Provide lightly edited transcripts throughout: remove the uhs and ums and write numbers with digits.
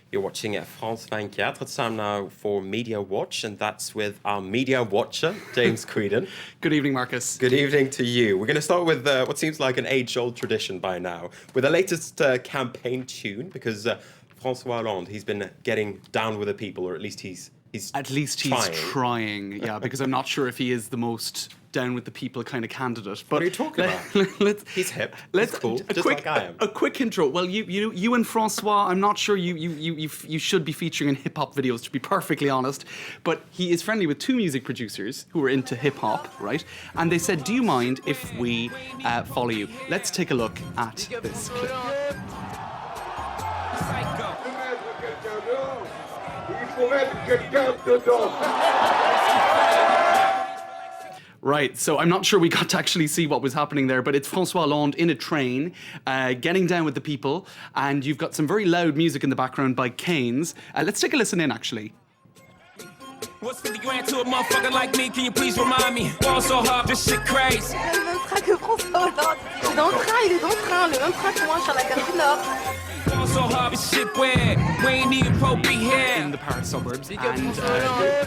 You're watching at France 24. It's time now for Media Watch, and that's with our media watcher, James Creedon. Good evening, Marcus. Good evening to you. We're going to start with what seems like an age-old tradition by now, with the latest campaign tune, because FrancoisHollande, he's been getting down with the people, or at least he's trying. Yeah, because I'm not sure if he is the most down with the people kind of candidate. But what are you talking about? He's hip. He's cool. Like I am. A quick intro. Well, you and Francois, I'm not sure you should be featuring in hip hop videos, to be perfectly honest. But he is friendly with two music producers who are into hip hop, right? And they said, "Do you mind if we follow you?" Let's take a look at this clip. Right, so I'm not sure we got to actually see what was happening there, but it's FrancoisHollande in a train, getting down with the people, and you've got some very loud music in the background by Keynes. Let's take a listen in, actually. What's 50 grand to a motherfucker like me? Can you please remind me? Fall so hard, this shit crazy. Le même train que François Hollande. Il est dans le train, le même train que moi, je suis à la gare du Nord. Fall so hard, this shit weird. We ain't even pro be here. In the Paris suburbs, and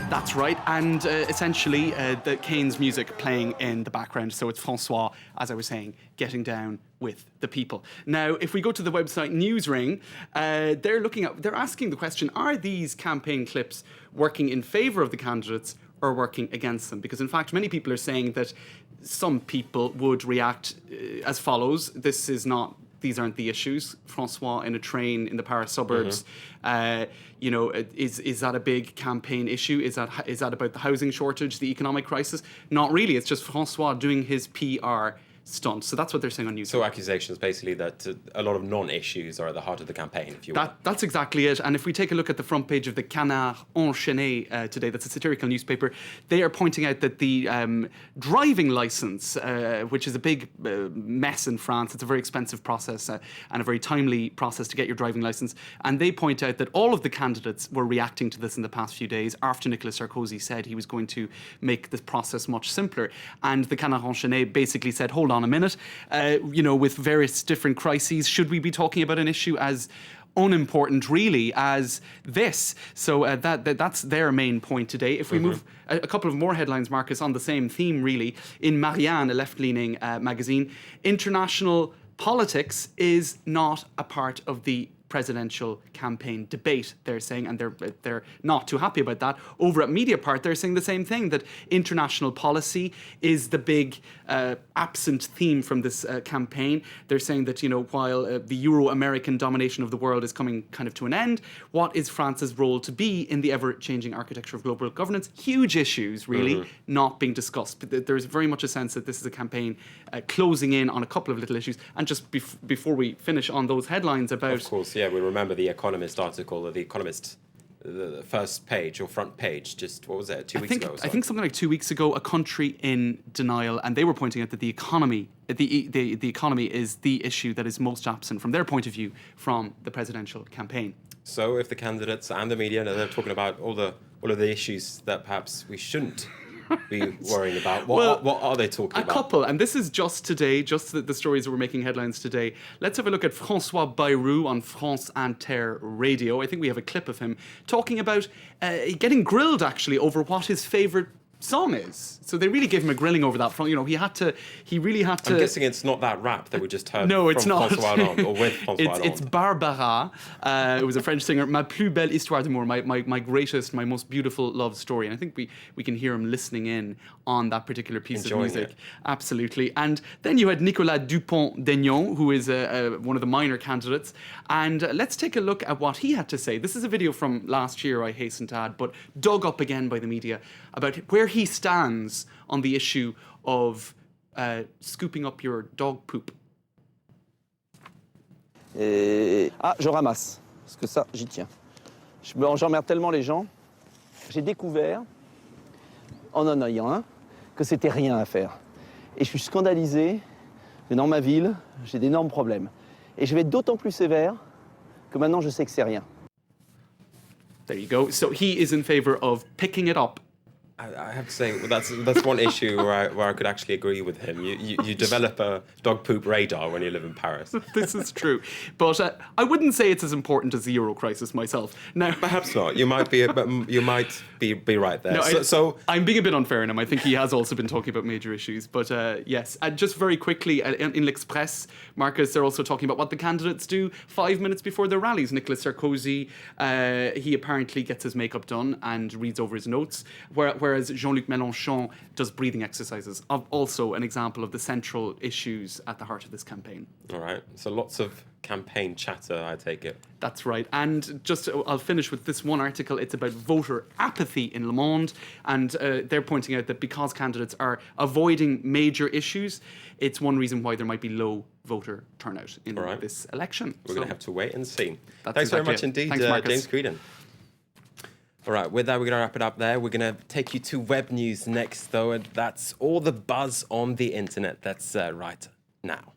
that's right. And essentially, the Keynes music playing in the background. So it's Francois, as I was saying, getting down with the people. Now, if we go to the website Newsring, they're asking the question: are these campaign clips working in favour of the candidates or working against them? Because in fact, many people are saying that some people would react as follows: these aren't the issues. Francois in a train in the Paris suburbs, is that a big campaign issue? Is that about the housing shortage, the economic crisis? Not really. It's just Francois doing his PR stunt. So that's what they're saying on news. So accusations basically that a lot of non-issues are at the heart of the campaign, if you will. That's exactly it. And if we take a look at the front page of the Canard Enchaîné today, that's a satirical newspaper, they are pointing out that the driving licence, which is a big mess in France, it's a very expensive process and a very timely process to get your driving licence. And they point out that all of the candidates were reacting to this in the past few days after Nicolas Sarkozy said he was going to make this process much simpler. And the Canard Enchaîné basically said, hold on a minute, with various different crises, should we be talking about an issue as unimportant really as this? So that's their main point today. If we move a couple of more headlines, Marcus, on the same theme really, in Marianne, a left-leaning magazine, international politics is not a part of the presidential campaign debate, they're saying, and they're not too happy about that. Over at Mediapart, they're saying the same thing, that international policy is the big absent theme from this campaign. They're saying that, while the Euro-American domination of the world is coming kind of to an end, what is France's role to be in the ever-changing architecture of global governance? Huge issues, really, not being discussed. But there's very much a sense that this is a campaign closing in on a couple of little issues. And just before we finish on those headlines about... Of course, yeah, we remember the Economist article, or the Economist, the first page or front page, just, what was it, 2 weeks ago? I think something like 2 weeks ago, a country in denial, and they were pointing out that the economy is the issue that is most absent from their point of view from the presidential campaign. So if the candidates and the media, they're talking about all of the issues that perhaps we shouldn't be worrying about. What are they talking about? A couple, and this is just today, just the stories that were making headlines today. Let's have a look at François Bayrou on France Inter Radio. I think we have a clip of him talking about getting grilled, actually, over what his favourite song is. So they really gave him a grilling over that. He really had to... I'm guessing it's not that rap that we just heard no, it's from not. François Hollande, or with François Hollande. It's Barbara. It was a French singer. Ma plus belle histoire d'amour, my greatest, my most beautiful love story. And I think we can hear him listening in on that particular piece of music. Absolutely. And then you had Nicolas Dupont-Aignan, who is one of the minor candidates. And let's take a look at what he had to say. This is a video from last year, I hasten to add, but dug up again by the media, about where he stands on the issue of scooping up your dog poop. Je ramasse, parce que ça, j'y tiens. J'emmerde tellement les gens. J'ai découvert, en ayant un, que c'était rien à faire. Et je suis scandalisé que dans ma ville, j'ai d'énormes problèmes. Et je vais être d'autant plus sévère que maintenant je sais que c'est rien. There you go. So he is in favour of picking it up I have to say well, that's one issue where I could actually agree with him. You develop a dog poop radar when you live in Paris. This is true. But I wouldn't say it's as important as the Euro crisis myself. Now, Perhaps not. You might be right there. No, So I'm being a bit unfair on him. I think he has also been talking about major issues. But yes, just very quickly, in L'Express, Marcus, they're also talking about what the candidates do 5 minutes before their rallies. Nicolas Sarkozy, he apparently gets his makeup done and reads over his notes, whereas Jean-Luc Mélenchon does breathing exercises. Also an example of the central issues at the heart of this campaign. all right. So lots of campaign chatter, I take it. That's right. And just I'll finish with this one article. It's about voter apathy in Le Monde. And they're pointing out that because candidates are avoiding major issues, it's one reason why there might be low voter turnout in this election. We're going to have to wait and see. That's Thanks very exactly much it. indeed, Thanks, Marcus. James Creedon. All right, with that, we're going to wrap it up there. We're going to take you to web news next, though, and that's all the buzz on the internet. That's right now.